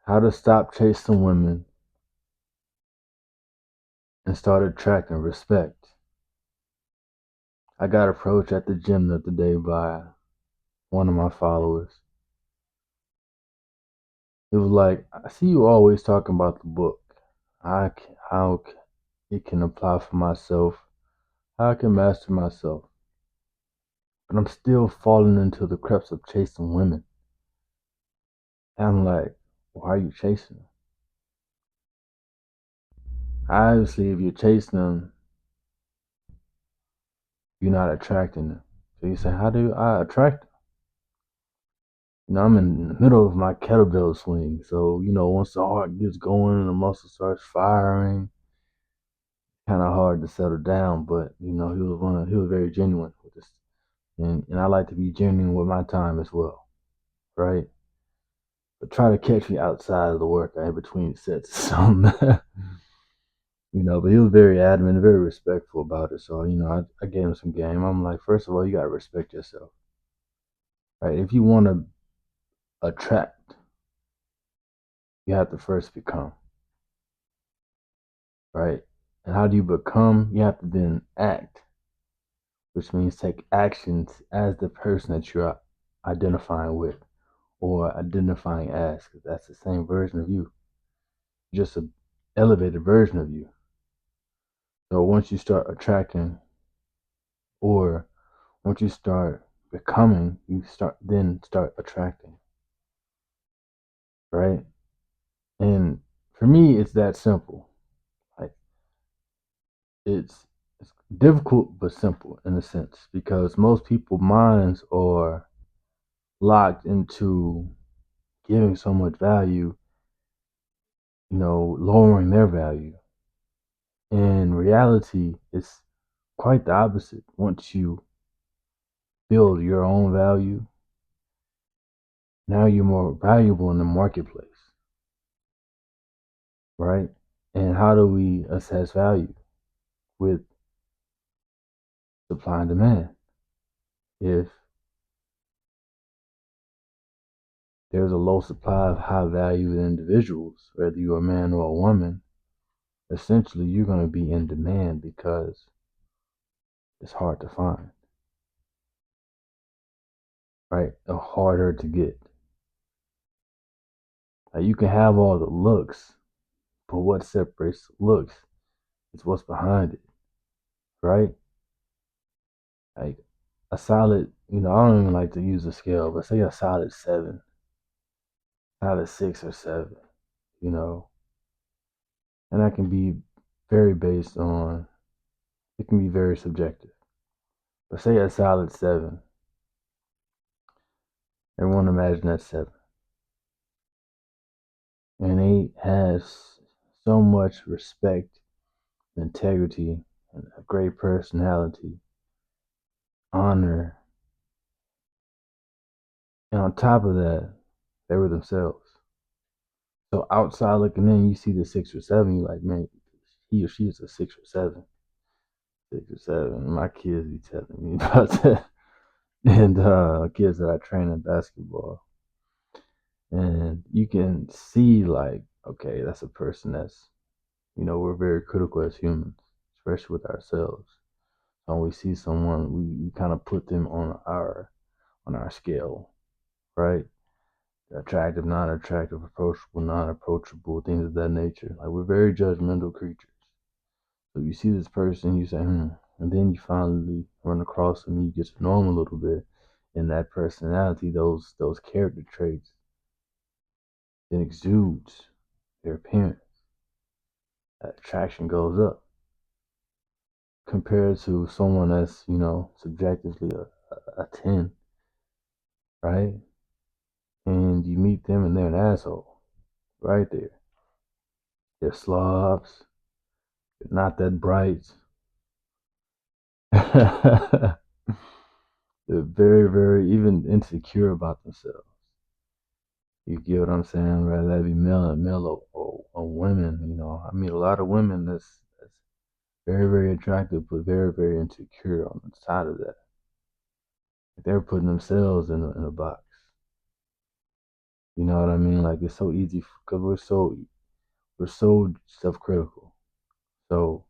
How to stop chasing women and start attracting respect. I got approached at the gym the other day by one of my followers. It was like, I see you always talking about the book. How it can apply for myself, how I can master myself. But I'm still falling into the creeps of chasing women. And I'm like, why are you chasing them? Obviously, if you're chasing them, you're not attracting them. So you say, how do I attract them? I'm in the middle of my kettlebell swing. So, once the heart gets going and the muscle starts firing, kind of hard to settle down. But, he was very genuine with this. And I like to be genuine with my time as well, right? But try to catch me outside of the workout in between sets or something. But he was very adamant, very respectful about it. So, I gave him some game. I'm like, first of all, you got to respect yourself, right? If you want to attract, you have to first become, right? And how do you become? You have to then act, which means take actions as the person that you're identifying with or identifying as, because that's the same version of you, just an elevated version of you. So once you start attracting, or once you start becoming, you start attracting, right? And for me, it's that simple. Like it's difficult but simple in a sense because most people's minds are locked into giving so much value, lowering their value. In reality, it's quite the opposite. Once you build your own value, now you're more valuable in the marketplace, right? And how do we assess value? With supply and demand. If there's a low supply of high valued individuals, whether you're a man or a woman, essentially you're going to be in demand because it's hard to find, right? Or harder to get. Like you can have all the looks, but what separates looks is what's behind it, right? Like a solid, I don't even like to use a scale, but say a solid 7, solid 6 or 7, you know, and that can be very based on, it can be very subjective. But say a solid 7, everyone imagine that 7. And he has so much respect, integrity, and a great personality, honor, and on top of that, they were themselves. So outside looking in, you see the 6 or 7, you're like, man, he or she is a 6 or 7. 6 or 7. My kids be telling me about that. And kids that I train in basketball. And you can see like, okay, that's a person that's, we're very critical as humans, especially with ourselves. So when we see someone, we kind of put them on our scale, right? Attractive, non-attractive, approachable, non-approachable, things of that nature. Like we're very judgmental creatures. So you see this person, you say, and then you finally run across them, you get to know them a little bit, and that personality, those character traits, then exudes their appearance. That attraction goes up compared to someone that's, subjectively a 10, right? And you meet them and they're an asshole right there. They're slobs, they're not that bright. They're very, very even insecure about themselves. You get what I'm saying? Whether that be male or women, I mean, a lot of women that's very, very attractive, but very, very insecure on the side of that. They're putting themselves in a box. You know what I mean? Like it's so easy because we're so self-critical. So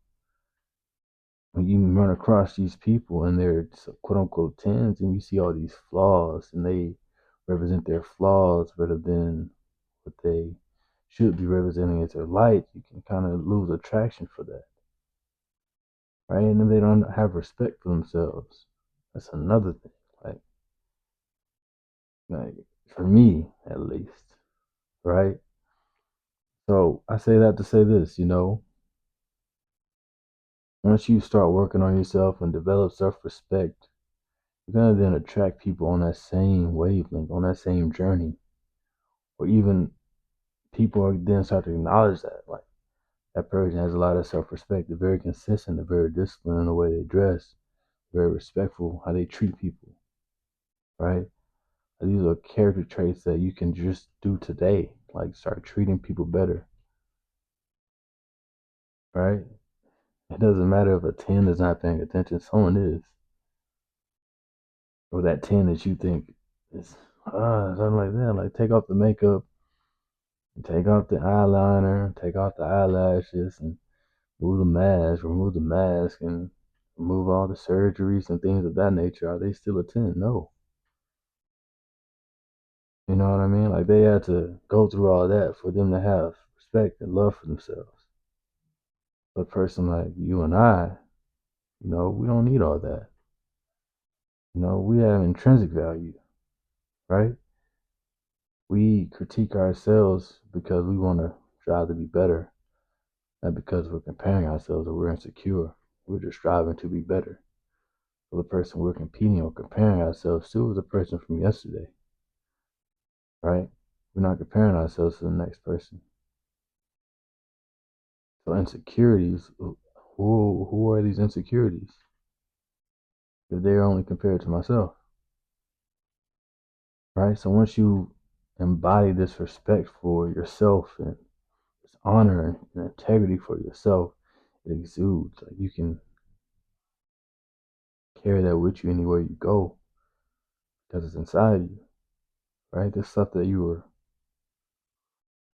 when you run across these people and they're quote unquote tens, and you see all these flaws, and they represent their flaws rather than what they should be representing as their light, you can kind of lose attraction for that, right? And then they don't have respect for themselves. That's another thing. Like for me at least, right? So I say that to say this, once you start working on yourself and develop self-respect, you're gonna then attract people on that same wavelength, on that same journey, or even people are then start to acknowledge that, like that person has a lot of self-respect. They're very consistent. They're very disciplined in the way they dress. Very respectful how they treat people, right? These are character traits that you can just do today. Like start treating people better, right? It doesn't matter if a 10 is not paying attention, someone is. Or that 10 that you think is something like that. Like take off the makeup, take off the eyeliner, take off the eyelashes, and remove the mask, and remove all the surgeries and things of that nature. Are they still a 10? No. You know what I mean? Like they had to go through all that for them to have respect and love for themselves. But a person like you and I, we don't need all that. We have intrinsic value, right? We critique ourselves because we want to strive to be better, not because we're comparing ourselves or we're insecure. We're just striving to be better. So the person we're competing or comparing ourselves to is the person from yesterday, right? We're not comparing ourselves to the next person. So insecurities, who are these insecurities? If they're only compared to myself, right? So once you embody this respect for yourself and this honor and integrity for yourself, it exudes. Like you can carry that with you anywhere you go because it's inside you, right? This stuff that you were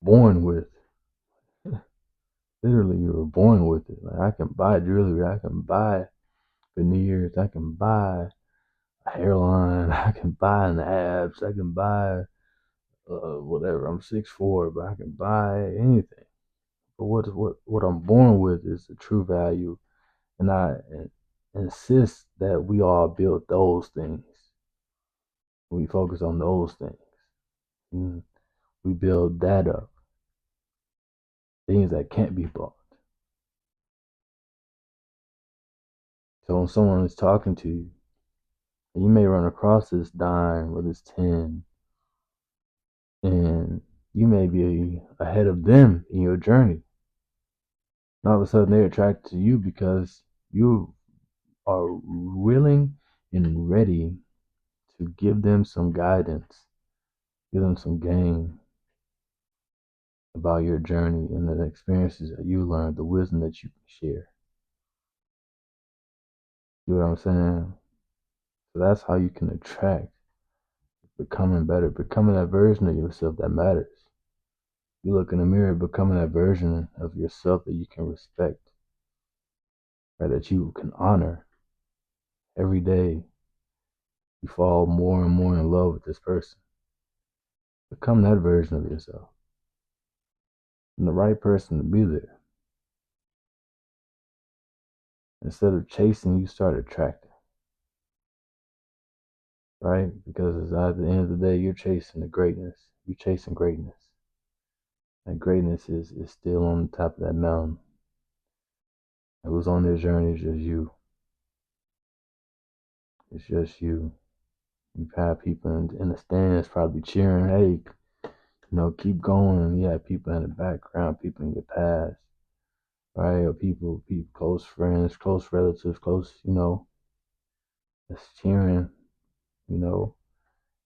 born with. Literally, you were born with it. Like I can buy jewelry, I can buy veneers, I can buy a hairline, I can buy an abs, I can buy whatever. I'm 6'4", but I can buy anything. But what I'm born with is the true value, and I insist that we all build those things. We focus on those things. And we build that up. Things that can't be bought. So when someone is talking to you, and you may run across this dime or this 10, and you may be ahead of them in your journey. And all of a sudden they're attracted to you because you are willing and ready to give them some guidance, give them some game about your journey and the experiences that you learned, the wisdom that you can share. You know what I'm saying? So that's how you can attract becoming better, becoming that version of yourself that matters. You look in the mirror, becoming that version of yourself that you can respect, right? That you can honor. Every day you fall more and more in love with this person. Become that version of yourself. And the right person to be there. Instead of chasing, you start attracting. Right? Because at the end of the day, you're chasing the greatness. You're chasing greatness. And greatness is still on the top of that mountain. It was on their journey, it's just you. It's just you. You've had people in the stands probably cheering, hey, keep going. You have people in the background, people in your past, right? Or people, close friends, close relatives, that's cheering, you know.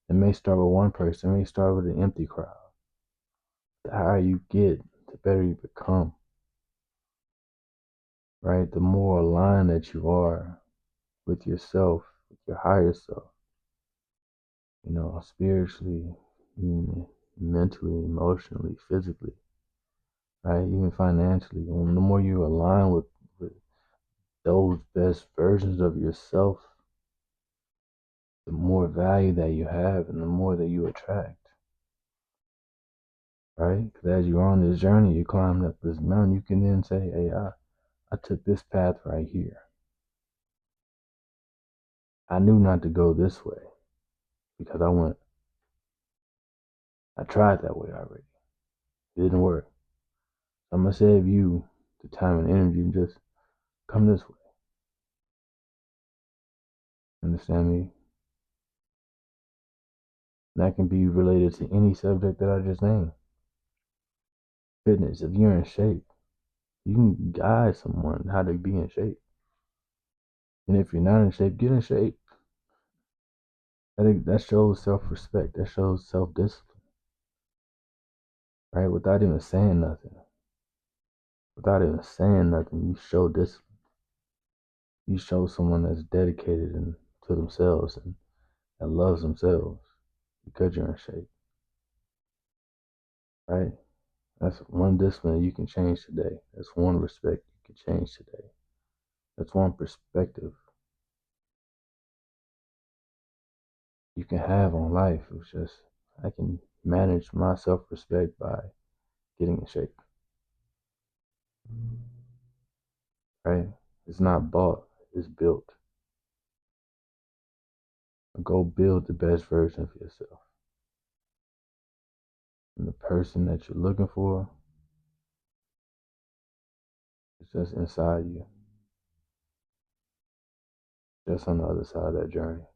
It may start with one person, it may start with an empty crowd. The higher you get, the better you become, right? The more aligned that you are with yourself, with your higher self, spiritually, mentally, emotionally, physically, right? Even financially. And the more you align with those best versions of yourself, the more value that you have and the more that you attract, right? Because as you're on this journey, you're climbing up this mountain, you can then say, hey, I took this path right here. I knew not to go this way because I tried that way already. It didn't work. So I'm going to save you the time and energy and just come this way. Understand me? And that can be related to any subject that I just named. Fitness, if you're in shape, you can guide someone how to be in shape. And if you're not in shape, get in shape. I think that shows self-respect. That shows self-discipline, right? Without even saying nothing. Without even saying nothing, you show discipline. You show someone that's dedicated to themselves and that loves themselves because you're in shape, right? That's one discipline you can change today. That's one respect you can change today. That's one perspective you can have on life. It's just, I can manage my self-respect by getting in shape, right? It's not bought, it's built. Go build the best version of yourself. And the person that you're looking for is just inside you, just on the other side of that journey.